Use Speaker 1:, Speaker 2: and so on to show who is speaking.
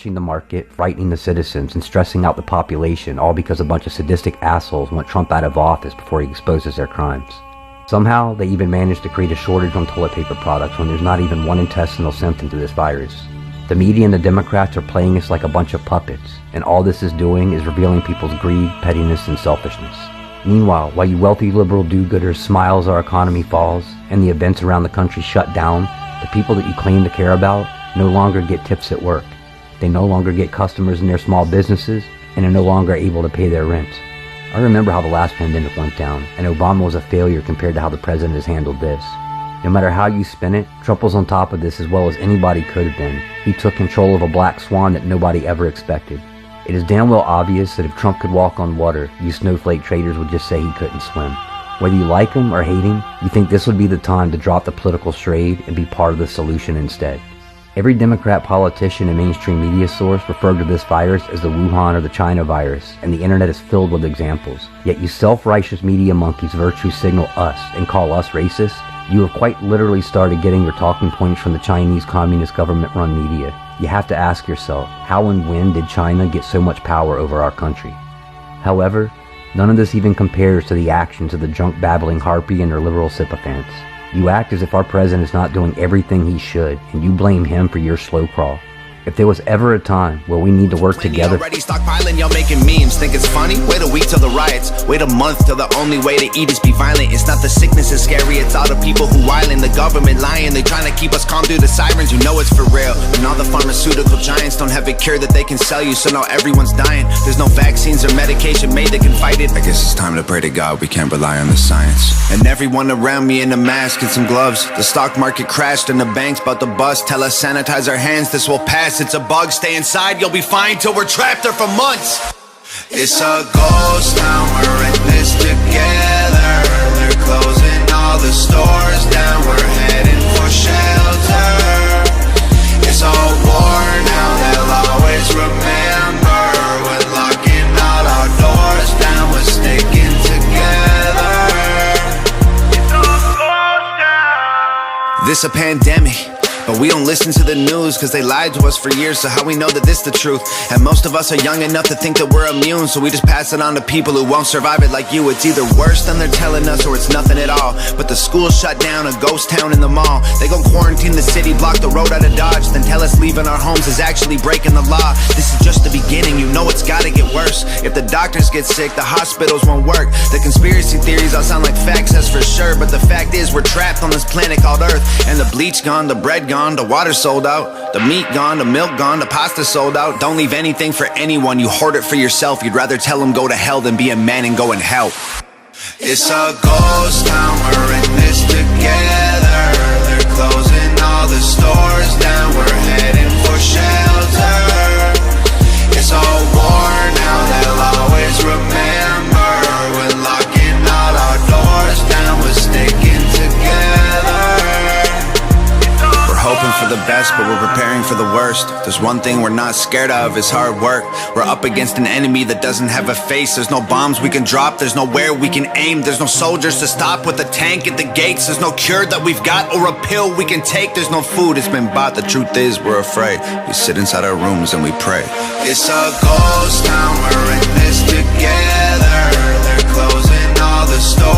Speaker 1: crashing the market, frightening the citizens, and stressing out the population, all because a bunch of sadistic assholes want Trump out of office before he exposes their crimes. Somehow, they even managed to create a shortage on toilet paper products when there's not even one intestinal symptom to this virus. The media and the Democrats are playing us like a bunch of puppets, and all this is doing is revealing people's greed, pettiness, and selfishness. Meanwhile, while you wealthy liberal do-gooders smile as our economy falls, and the events around the country shut down, the people that you claim to care about no longer get tips at work. They no longer get customers in their small businesses, and are no longer able to pay their rent. I remember how the last pandemic went down, and Obama was a failure compared to how the president has handled this. No matter how you spin it, Trump was on top of this as well as anybody could have been. He took control of a black swan that nobody ever expected. It is damn well obvious that if Trump could walk on water, you snowflake traders would just say he couldn't swim. Whether you like him or hate him, you think this would be the time to drop the political charade and be part of the solution instead. Every Democrat politician and mainstream media source referred to this virus as the Wuhan or the China virus, and the internet is filled with examples. Yet you self-righteous media monkeys virtue signal us and call us racist. You have quite literally started getting your talking points from the Chinese Communist government-run media. You have to ask yourself, how and when did China get so much power over our country? However, none of this even compares to the actions of the junk-babbling harpy and their liberal sycophants. You act as if our president is not doing everything he should, and you blame him for your slow crawl. If there was ever a time where we need to work together...
Speaker 2: Already stockpiling, y'all making memes. Think it's funny? Wait a week till the riots. Wait a month till the only way to eat is be violent. It's not the sickness that's scary, it's all the people who whiling. The government lying, they trying to keep us calm through the sirens. You know it's for real. And all the pharmaceutical giants don't have a cure that they can sell you, so now everyone's dying. There's no vaccines or medication made that can fight it. I guess it's time to pray to God we can't rely on the science. And everyone around me in a mask and some gloves. The stock market crashed and the bank's about to bust. Tell us sanitize our hands, this will pass. It's a bug, stay inside, you'll be fine till we're trapped there for months. It's a ghost town, we're in this together. They're closing all the stores down, we're heading for shelter. It's all war now, they'll always remember. When locking all our doors down, we're sticking together. It's all ghost town. This a pandemic, but we don't listen to the news cause they lied to us for years. So how we know that this the truth? And most of us are young enough to think that we're immune, so we just pass it on to people who won't survive it like you. It's either worse than they're telling us or it's nothing at all. But the school shut down, a ghost town in the mall. They gon' quarantine the city, block the road out of Dodge, then tell us leaving our homes is actually breaking the law. This is just the beginning, you know it's gotta get worse. If the doctors get sick, the hospitals won't work. The conspiracy theories all sound like facts, that's for sure. But the fact is we're trapped on this planet called Earth. And the bleach gone, the bread gone, the water sold out, the meat gone, the milk gone, the pasta sold out. Don't leave anything for anyone, you hoard it for yourself. You'd rather tell them go to hell than be a man and go and help. It's a ghost town, we're in this together. They're closing all the stores down, we're heading for shelter. It's all war now, they'll always remember. We're locking all our doors down, we're sticking together. Hoping for the best, but we're preparing for the worst. There's one thing we're not scared of, is hard work. We're up against an enemy that doesn't have a face. There's no bombs we can drop, there's nowhere we can aim. There's no soldiers to stop with a tank at the gates. There's no cure that we've got or a pill we can take. There's no food, it's been bought. The truth is we're afraid. We sit inside our rooms and we pray. It's a ghost town, we're in this together. They're closing all the stores